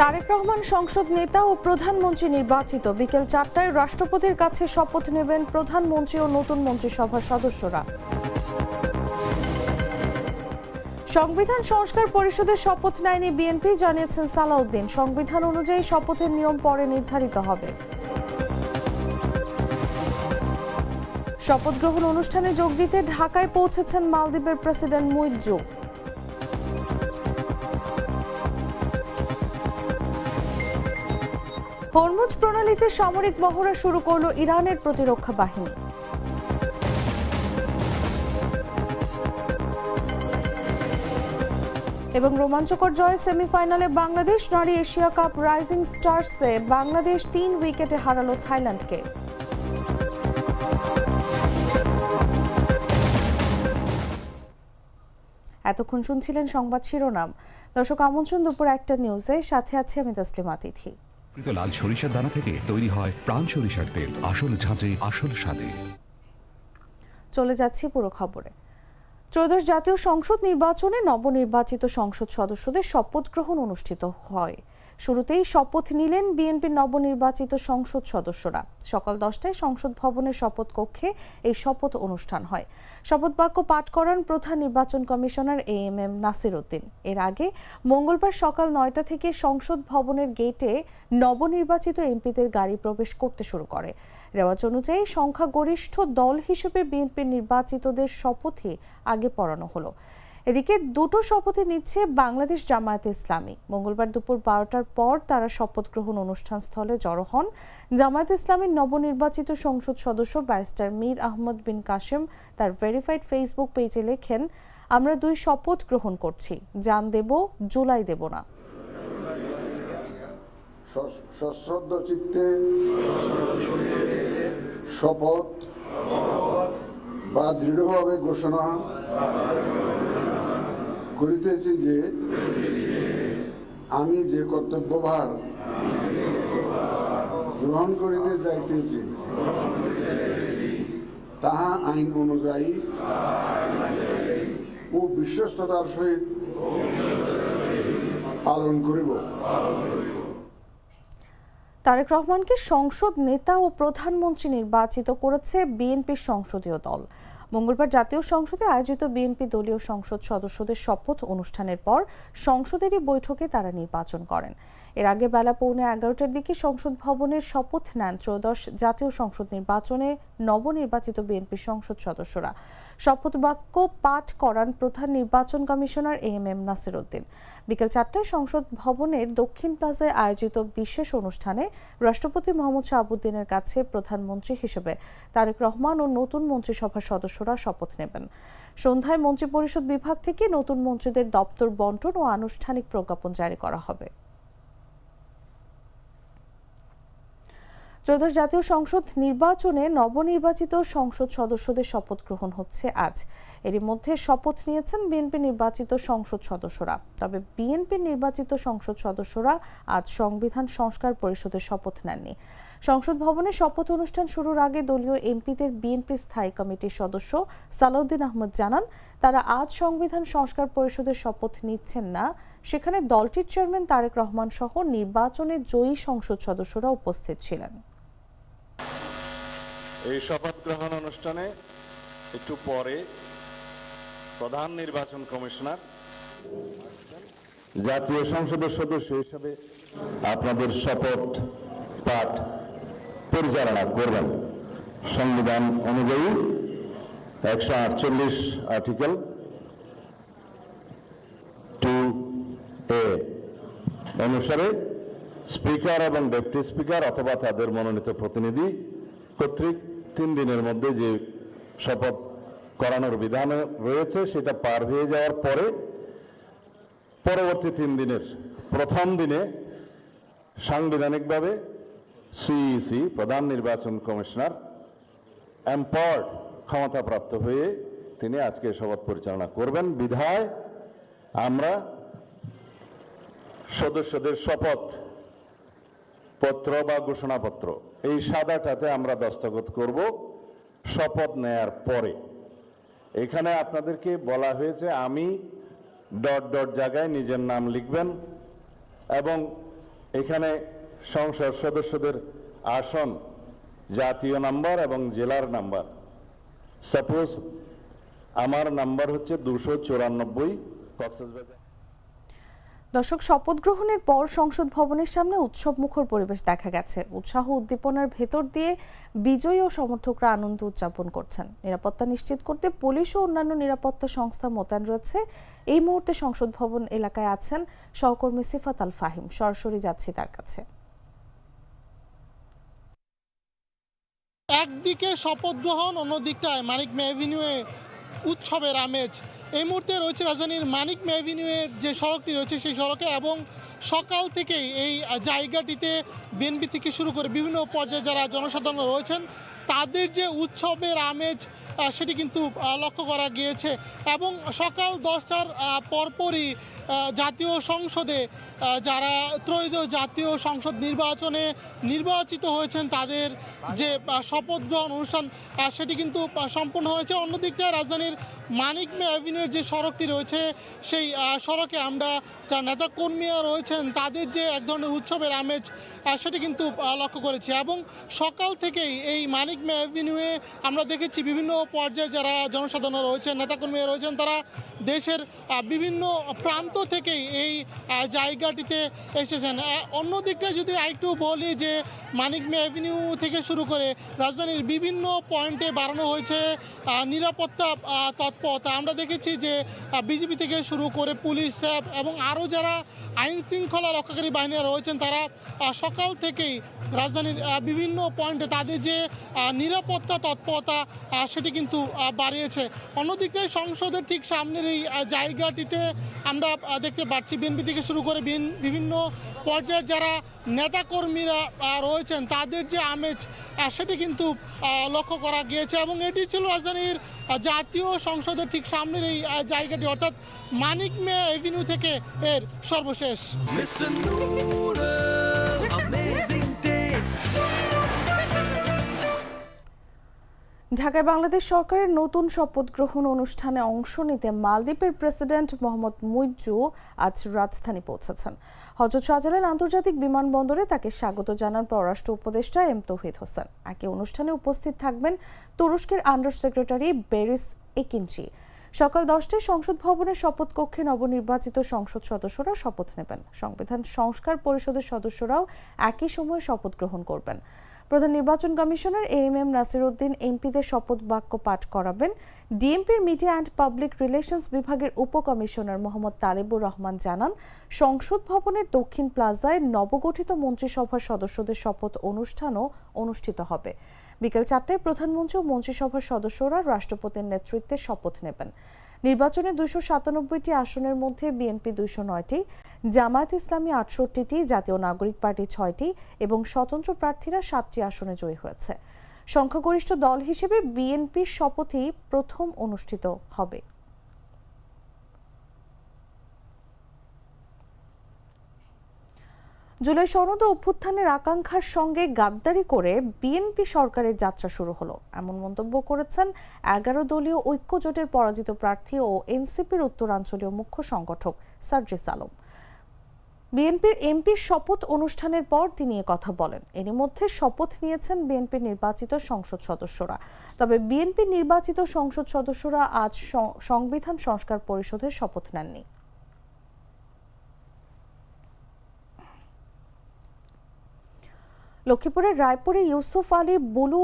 তারেক রহমান সংসদ নেতা ও প্রধানমন্ত্রী নির্বাচিত। বিকেল 4টায় রাষ্ট্রপতির কাছে শপথ নেবেন প্রধানমন্ত্রী ও নতুন মন্ত্রিসভার সদস্যরা। সংবিধান সংস্কার পরিষদের শপথ নেয়নি বিএনপি, জানিয়েছেন সালাউদ্দিন। সংবিধান অনুযায়ী শপথের নিয়ম পরে নির্ধারিত হবে। শপথ গ্রহণ অনুষ্ঠানে যোগ দিতে ঢাকায় পৌঁছেছেন মালদ্বীপের প্রেসিডেন্ট মুইজ্জু। হরমুজ প্রণালীতে সামরিক মহড়া শুরু করল ইরানের প্রতিরক্ষা বাহিনী। এবং রোমাঞ্চকর জয়ে সেমিফাইনালে বাংলাদেশ। নারী এশিয়া কাপ রাইজিং স্টার্সে বাংলাদেশ 3 উইকেটে হারালো থাইল্যান্ডকে। এতক্ষণ শুনছিলেন সংবাদ শিরোনাম। দর্শক, আমন্ত্রণ দুপুর 1টা নিউজে, সাথে আছে আমি তাসলিমা তিথি। লাল সরিষার দানা থেকে তৈরি হয় প্রাণ সরিষার তেল, আসল ঝাঁঝে আসল স্বাদে। চলে যাচ্ছি পুরো খবরে। ত্রয়োদশ জাতীয় সংসদ নির্বাচনে নবনির্বাচিত সংসদ সদস্যদের শপথ গ্রহণ অনুষ্ঠিত হয়। শুরুতেই শপথ নিলেন বিএনপির নবনির্বাচিত সংসদ সদস্যরা। সকাল 10টায় সংসদ ভবনের শপথ কক্ষে এই শপথ অনুষ্ঠান হয়। শপথ বাক্য পাঠ করান প্রধান নির্বাচন কমিশনার AMM নাসির উদ্দিন। এর আগে মঙ্গলবার সকাল 9টা থেকে সংসদ ভবনের গেটে নবনির্বাচিত এমপিদের গাড়ি প্রবেশ করতে শুরু করে। রেওয়াজ অনুযায়ী সংখ্যাগরিষ্ঠ দল হিসেবে বিএনপির নির্বাচিতদের শপথই আগে পড়ানো হলো। এদিকে দুটো শপথে নিচ্ছে বাংলাদেশ জামায়াতে ইসলামী। মঙ্গলবার দুপুর 12টার পর তারা শপথ গ্রহণ অনুষ্ঠান স্থলে জড়ো হন। জামায়াতে ইসলামীর নবনির্বাচিত সংসদ সদস্য ব্যারিস্টার মীর আহমদ বিন কাশেম তার ভেরিফাইড ফেসবুক পেজে লেখেন, আমরা 2 শপথ গ্রহণ করছি, জান দেব, জুলাই দেব না। সশ্রদ্ধ চিত্তে শপথ বা দৃঢ়ভাবে ঘোষণা করিতেছি যে আমি যে কর্তব্যভার গ্রহণ করিতে যাইতেছি তাহা আইন অনুযায়ী ও বিশ্বস্ততার সহিত পালন করিব। তারেক রহমানকে সংসদ নেতা ও প্রধানমন্ত্রী নির্বাচিত করেছে বিএনপির সংসদীয় দল। মঙ্গলবার জাতীয় সংসদে আয়োজিত বিএনপি দলীয় সংসদ সদস্যদের শপথ অনুষ্ঠানের পর সংসদেরই বৈঠকে তারা নির্বাচন করেন। এর আগে বেলা 11:15টার দিকে সংসদ ভবনের শপথ নেন ত্রয়োদশ জাতীয় সংসদ নির্বাচনে নবনির্বাচিত বিএনপি সংসদ সদস্যরা। শপথ বাক্য পাঠ করান প্রধান নির্বাচন কমিশনার AMM নাসির উদ্দিন। বিকেল 4টায় সংসদ ভবনের দক্ষিণ প্লাজায় আয়োজিত বিশেষ অনুষ্ঠানে রাষ্ট্রপতি মোহাম্মদ শাহাবুদ্দিনের কাছে প্রধানমন্ত্রী হিসেবে তারেক রহমান ও নতুন মন্ত্রিসভার সদস্যরা শপথ নেবেন। সন্ধ্যায় মন্ত্রিপরিষদ বিভাগ থেকে নতুন মন্ত্রীদের দপ্তর বন্টন ও আনুষ্ঠানিক প্রজ্ঞাপন জারি করা হবে। ত্রয়োদশ জাতীয় সংসদ নির্বাচনে নবনির্বাচিত সংসদ সদস্যদের শপথ গ্রহণ হচ্ছে আজ। এরই মধ্যে শপথ নিয়েছেন বিএনপি নির্বাচিত সংসদ সদস্যরা। তবে বিএনপির নির্বাচিত সংসদ সদস্যরা আজ সংবিধান সংস্কার পরিষদের শপথ নেননি। সংসদ ভবনে শপথ অনুষ্ঠান শুরুর আগে দলীয় এমপিদের বিএনপি স্থায়ী কমিটির সদস্য সালাউদ্দিন আহমদ জানান, তারা আজ সংবিধান সংস্কার পরিষদের শপথ নিচ্ছেন না। সেখানে দলটির চেয়ারম্যান তারেক রহমান সহ নির্বাচনে জয়ী সংসদ সদস্যরা উপস্থিত ছিলেন। এই শপথ গ্রহণ অনুষ্ঠানে একটু পরে প্রধান নির্বাচন কমিশনার জাতীয় সংসদের সদস্য হিসেবে আপনাদের শপথ পাঠ পরিচালনা করবেন। সংবিধান অনুযায়ী 148 আর্টিকেল 2A অনুসারে স্পিকার এবং ডেপুটি স্পিকার অথবা তাদের মনোনীত প্রতিনিধি কর্তৃক 3 দিনের মধ্যে যে শপথ করানোর বিধান রয়েছে সেটা পার হয়ে যাওয়ার পরে পরবর্তী 3 দিনের প্রথম দিনে সাংবিধানিকভাবে সিইসি প্রধান নির্বাচন কমিশনার এম্পাওয়ার্ড ক্ষমতাপ্রাপ্ত হয়ে তিনি আজকে শপথ পরিচালনা করবেন। বিধায় আমরা সদস্যদের শপথ পত্র বা ঘোষণাপত্র এই সাদাটাতে আমরা দস্তখত করব শপথ নেয়ার পরে। এখানে আপনাদেরকে বলা হয়েছে আমি ... জায়গায় নিজের নাম লিখবেন এবং এখানে সংসদ সদস্যদের আসন জাতীয় নাম্বার এবং জেলার নাম্বার। সাপোজ আমার নাম্বার হচ্ছে 294 কক্সবাজার। দর্শক, শপথ গ্রহণের পর সংসদ ভবনের সামনে উৎসব মুখর পরিবেশ দেখা গেছে। উৎসাহ উদ্দীপনার ভেতর দিয়ে বিজয়ী ও সমর্থকরা আনন্দ উদযাপন করছেন। নিরাপত্তা নিশ্চিত করতে পুলিশ ও অন্যান্য নিরাপত্তা সংস্থা মোতায়েন রয়েছে। এই মুহূর্তে সংসদ ভবন এলাকায় আছেন সহকর্মী সিফাত আল ফাহিম। সরাসরি যাচ্ছি তার কাছে। একদিকে শপথ গ্রহণ, অন্যদিকটায় মানিক মে এভিনিউয়ে উৎসবের আমেজ। এই মুহূর্তে রয়েছে রাজধানীর মানিক মে এভিনিউয়ের যে সড়কটি রয়েছে সেই সড়কে, এবং সকাল থেকেই এই জায়গাটিতে বিএনপি থেকে শুরু করে বিভিন্ন পর্যায়ে যারা জনসাধারণ রয়েছেন তাদের যে উৎসবের আমেজ সেটি কিন্তু লক্ষ্য করা গিয়েছে। এবং সকাল 10টার পরপরই জাতীয় সংসদে যারা ত্রয়োদশ জাতীয় সংসদ নির্বাচনে নির্বাচিত হয়েছেন তাদের যে শপথ গ্রহণ অনুষ্ঠান সেটি কিন্তু সম্পূর্ণ হয়েছে। অন্যদিকটায় রাজধানীর মানিক মে অ্যাভিনিউর যে সড়কটি রয়েছে সেই সড়কে আমরা যারা নেতাকর্মীরা রয়েছেন তাদের যে এক ধরনের উৎসবের আমেজ সেটি কিন্তু লক্ষ্য করেছি। এবং সকাল থেকেই এই মানিক মে অ্যাভিনিউয়ে আমরা দেখেছি বিভিন্ন পর্যায়ে যারা জনসাধারণ রয়েছেন, নেতাকর্মীরা রয়েছেন, তারা দেশের বিভিন্ন প্রান্ত থেকেই এই জায়গাটিতে এসেছেন। অন্যদিকটা যদি আরেকটু বলি যে মানিক মে অ্যাভিনিউ থেকে শুরু করে রাজধানীর বিভিন্ন পয়েন্টে বাড়ানো হয়েছে নিরাপত্তা তৎপরতা। আমরা দেখেছি যে বিজেপি থেকে শুরু করে পুলিশ এবং আরও যারা আইন শৃঙ্খলা রক্ষাকারী বাহিনীরা রয়েছেন তারা সকাল থেকেই রাজধানীর বিভিন্ন পয়েন্টে তাদের যে নিরাপত্তা তৎপরতা সেটি কিন্তু বাড়িয়েছে। অন্যদিকটায় সংসদের ঠিক সামনের এই জায়গাটিতে আমরা দেখতে পাচ্ছি বিএনপি থেকে শুরু করে বিভিন্ন পর্যায়ের যারা নেতাকর্মীরা রয়েছেন তাদের যে আমেজ সেটি কিন্তু লক্ষ্য করা গিয়েছে। এবং এটি ছিল রাজধানীর জাতীয় সংসদের ঠিক সামনের এই জায়গাটি, অর্থাৎ মানিক মে এভিনিউ থেকে এর সর্বশেষ। ঢাকায় বাংলাদেশ সরকারের নতুন শপথ গ্রহণ অনুষ্ঠানে অংশ নিতে মালদ্বীপের প্রেসিডেন্ট মোহাম্মদ মুইজ্জু আজ রাজধানী পৌঁছেছেন। হযরত শাহজালাল আন্তর্জাতিক বিমানবন্দরে তাকে স্বাগত জানান পররাষ্ট্র উপদেষ্টা এম তৌহিদ হোসেন। একই অনুষ্ঠানে উপস্থিত থাকবেন তুরস্কের আন্ডার সেক্রেটারি বেরিস একিনচি। সকাল 10টায় সংসদ ভবনের শপথ কক্ষে নবনির্বাচিত সংসদ সদস্যরা শপথ নেবেন। সংবিধান সংস্কার পরিষদের সদস্যরাও একই সময়ে শপথ গ্রহণ করবেন। প্রধান নির্বাচন কমিশনার এএমএম নাসির উদ্দিন এমপিদের শপথ বাক্য পাঠ করাবেন। ডিএমপির মিডিয়া অ্যান্ড পাবলিক রিলেশনস বিভাগের উপকমিশনার মোহাম্মদ তালেবুর রহমান জানান, সংসদ ভবনের দক্ষিণ প্লাজায় নবগঠিত মন্ত্রিসভার সদস্যদের শপথ অনুষ্ঠানও অনুষ্ঠিত হবে। বিকেল 4টায় প্রধানমন্ত্রী ও মন্ত্রিসভার সদস্যরা রাষ্ট্রপতির নেতৃত্বে শপথ নেবেন। নির্বাচনে 297টি আসনের মধ্যে বিএনপি 209টি, জামায়াত ইসলামী 68টি, জাতীয় নাগরিক পার্টি 6টি এবং স্বতন্ত্র প্রার্থীরা 7টি আসনে জয়ী হয়েছে। সংখ্যাগরিষ্ঠ দল হিসেবে বিএনপির শপথই প্রথম অনুষ্ঠিত হবে। জুলাই সনদ ও অভ্যুত্থানের আকাঙ্ক্ষার সঙ্গে গাদ্দারি করে বিএনপি সরকারের যাত্রা শুরু হলো, এমন মন্তব্য করেছেন 11 দলীয় ঐক্য জোটের পরাজিত প্রার্থী ও এনসিপির উত্তরাঞ্চলীয় মুখ্য সংগঠক সার্জিস আলম। বিএনপির এমপির শপথ অনুষ্ঠানের পর তিনি কথা বলেন। এরই মধ্যে শপথ নিয়েছেন বিএনপির নির্বাচিত সংসদ সদস্যরা। তবে বিএনপির নির্বাচিত সংসদ সদস্যরা আজ সংবিধান সংস্কার পরিষদের শপথ নেননি। লক্ষ্মীপুরের রায়পুরে ইউসুফ আলী বুলু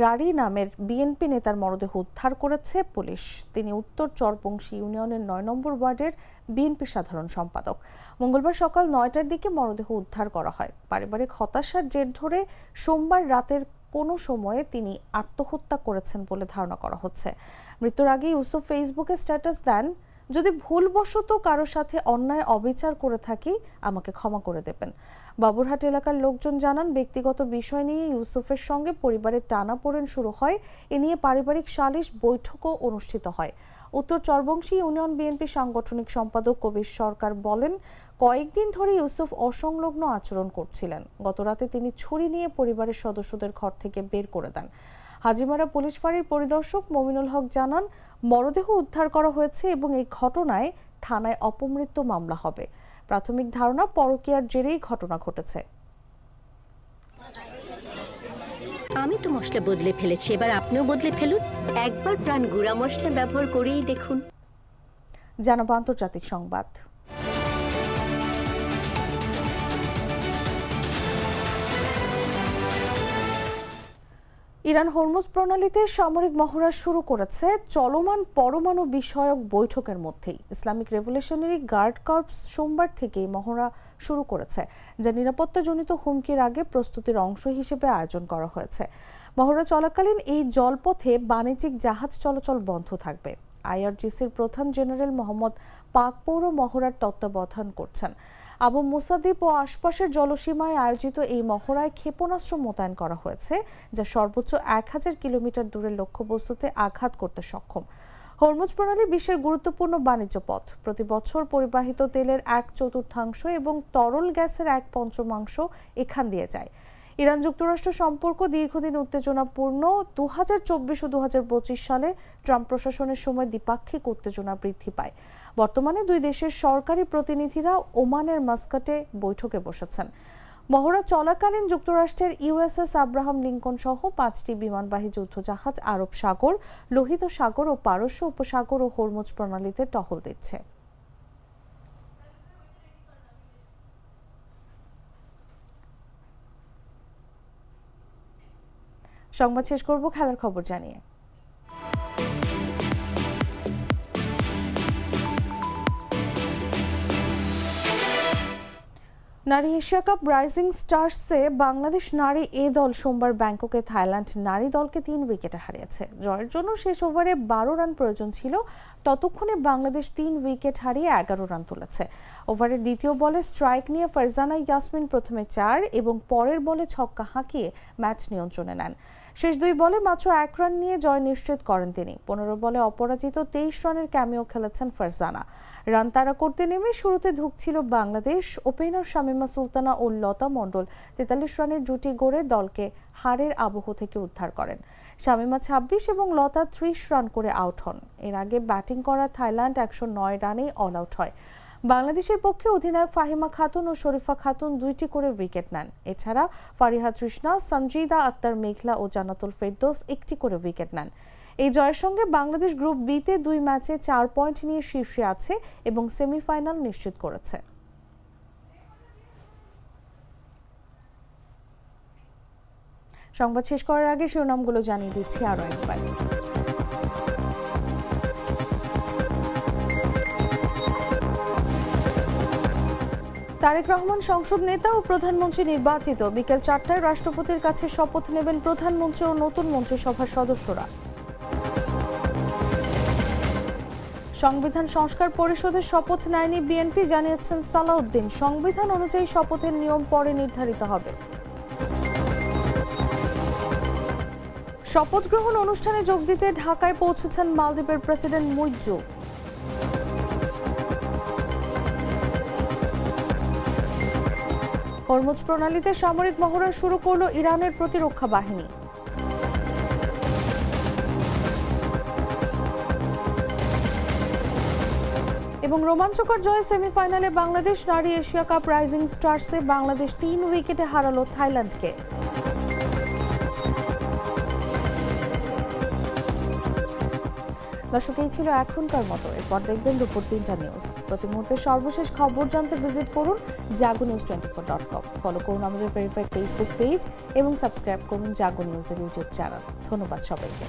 রারি নামের বিএনপি নেতার মরদেহ উদ্ধার করেছে পুলিশ। তিনি উত্তর চরবংশী ইউনিয়নের 9 নম্বর ওয়ার্ডের বিএনপি সাধারণ সম্পাদক। মঙ্গলবার সকাল 9টার দিকে মরদেহ উদ্ধার করা হয়। পারিবারিক হতাশার জের ধরে সোমবার রাতের কোনো সময়ে তিনি আত্মহত্যা করেছেন বলে ধারণা করা হচ্ছে। মৃত্যুর আগে ইউসুফ ফেসবুকে স্ট্যাটাস দেন, যদি ভুলবশত কারো সাথে অন্যায় অবিচার করে থাকি আমাকে ক্ষমা করে দেবেন। বাবুরহাট এলাকার লোকজন জানান, ব্যক্তিগত বিষয় নিয়ে ইউসুফের সঙ্গে পরিবারের টানাপোড়েন শুরু হয়। এ নিয়ে পারিবারিক সালিশ বৈঠকও অনুষ্ঠিত হয়। উত্তর চরবংশী ইউনিয়ন বিএনপি সাংগঠনিক সম্পাদক কবির সরকার বলেন, কয়েকদিন ধরে ইউসুফ অসংলগ্ন আচরণ করছিলেন। গতরাতে তিনি ছুরি নিয়ে পরিবারের সদস্যদের ঘর থেকে বের করে দেন। হাজিমারা পুলিশ ফাঁড়ির পরিদর্শক মমিনুল হক জানান, মরদেহ উদ্ধার করা হয়েছে এবং এই ঘটনায় থানায় অপমৃত্যু মামলা হবে। প্রাথমিক ধারণা, পরকীয়ার জেরেই ঘটনা ঘটেছে। আমি তো মশলা বদলে ফেলেছি, এবার আপনিও বদলে ফেলুন। একবার প্রাণ গুঁড়া মশলা ব্যবহার করেই দেখুন। জানাবো আন্তর্জাতিক সংবাদ। ইরান হরমুজ প্রণালীতে সামরিক মহড়া শুরু করেছে চলমান পরমাণু বিষয়ক বৈঠকের মধ্যেই। ইসলামিক রেভলিউশনারি গার্ড কর্পস সোমবার থেকেই মহড়া শুরু করেছে, যা নিরাপত্তাজনিত হুমকির আগে প্রস্তুতির অংশ হিসেবে আয়োজন করা হয়েছে। মহড়া চলাকালীন এই জলপথে বাণিজ্যিক জাহাজ চলাচল বন্ধ থাকবে। আইআরজিসির প্রধান জেনারেল মোহাম্মদ পাক পৌর মহড়ার তত্ত্বাবধান করছেন। আবু মুসাদ্দিপ ও আশপাশের জলসীমায় আয়োজিত এই মহড়ায় ক্ষেপণাস্ত্র মোতায়েন করা হয়েছে, যা সর্বোচ্চ 1000 কিলোমিটার দূরের লক্ষ্যবস্তুতে আঘাত করতে সক্ষম। হরমুজ প্রণালী বিশ্বের গুরুত্বপূর্ণ বাণিজ্য পথ। প্রতি বছর পরিবাহিত তেলের 1/4 এবং তরল গ্যাসের 1/5 এখান দিয়ে যায়। ইরান যুক্তরাষ্ট্র সম্পর্ক দীর্ঘদিন উত্তেজনাপূর্ণ। 2024 ও 2025 সালে ট্রাম্প প্রশাসনের সময় দ্বিপাক্ষিক উত্তেজনা বৃদ্ধি পায়। বর্তমানে দুই দেশের সরকারি প্রতিনিধিরা ওমানের মাস্কাটে বৈঠকে বসেছেন। মহড়া চলাকালীন যুক্তরাষ্ট্রের ইউএসএস আব্রাহাম লিঙ্কন সহ 5টি বিমানবাহী যুদ্ধজাহাজ আরব সাগর, লোহিত সাগর ও পারস্য উপসাগর ও হরমুজ প্রণালীতে টহল দিচ্ছে। সংবাদ শেষ করব খেলার খবর জানিয়ে। নারী এশিয়া কাপ রাইজিং স্টার্সে বাংলাদেশ নারী এ দল সোমবার ব্যাংককে থাইল্যান্ড নারী দলকে 3 উইকেটে হারিয়েছে। জয়ের জন্য শেষ ওভারে 12 রান প্রয়োজন ছিল, ততক্ষণে বাংলাদেশ 3 উইকেট হারিয়ে 11 রান তুলেছে। ওভারের দ্বিতীয় বলে স্ট্রাইক নিয়ে ফারজানা ইয়াসমিন প্রথমে 4 এবং পরের বলে ছক্কা হাঁকিয়ে ম্যাচ নিয়ন্ত্রণে নেন। শেষ 2 বলে মাত্র 1 রান নিয়ে জয় নিশ্চিত করেন তিনি। 15 বলে অপরাজিত 23 রানের ক্যামিও খেলেছেন ফারজানা। রান তাড়া করতে নেমে শুরুতে ধুঁকছিল বাংলাদেশ। ওপেনার শামীমা সুলতানা ও লতা মণ্ডল 43 রানের জুটি গড়ে দলকে হারের আবহ থেকে উদ্ধার করেন। শামীমা 26 এবং লতা 30 রান করে আউট হন। এর আগে ব্যাটিং করা থাইল্যান্ড 109 রানেই অল আউট হয়। বাংলাদেশের পক্ষে অধিনায়ক ফাহিমা খাতুন ও শরীফা খাতুন 2টি করে উইকেট নেন। এছাড়া ফারিহা তৃষ্ণা, সঞ্জিদা আক্তার মেঘলা ও জান্নাতুল ফেরদৌস 1টি করে উইকেট নেন। এই জয়ের সঙ্গে বাংলাদেশ গ্রুপ বিতে 2 ম্যাচে 4 পয়েন্ট নিয়ে শীর্ষে আছে এবং সেমিফাইনাল নিশ্চিত করেছে। সংবাদ শেষ করার আগে শিরোনামগুলো জানিয়ে দিচ্ছি আরও একবার। তারেক রহমান সংসদ নেতা ও প্রধানমন্ত্রী নির্বাচিত। বিকেল 4টায় রাষ্ট্রপতির কাছে শপথ নেবেন প্রধানমন্ত্রী ও নতুন মন্ত্রিসভার সদস্যরা। সংবিধান সংস্কার পরিষদের শপথ নেয়নি বিএনপি, জানিয়েছেন সালাউদ্দিন। সংবিধান অনুযায়ী শপথের নিয়ম পরে নির্ধারিত হবে। শপথ গ্রহণ অনুষ্ঠানে যোগ দিতে ঢাকায় পৌঁছেছেন মালদ্বীপের প্রেসিডেন্ট মুইজ্জু। হরমুজ প্রণালীতে সামরিক মহড়া শুরু করল ইরানের প্রতিরক্ষা বাহিনী। এবং রোমাঞ্চকর জয়ে সেমিফাইনালে বাংলাদেশ। নারী এশিয়া কাপ রাইজিং স্টার্সে বাংলাদেশ 3 উইকেটে হারালো থাইল্যান্ডকে। দর্শক, এই ছিল এখনকার মতো। এরপর দেখবেন দুপুর 3টা নিউজ। প্রতি মুহূর্তে সর্বশেষ খবর জানতে ভিজিট করুন jagonews24.com। ফলো করুন আমাদের ভেরিফাইড ফেসবুক পেজ এবং সাবস্ক্রাইব করুন জাগো নিউজের ইউটিউব চ্যানেল। ধন্যবাদ সবাইকে।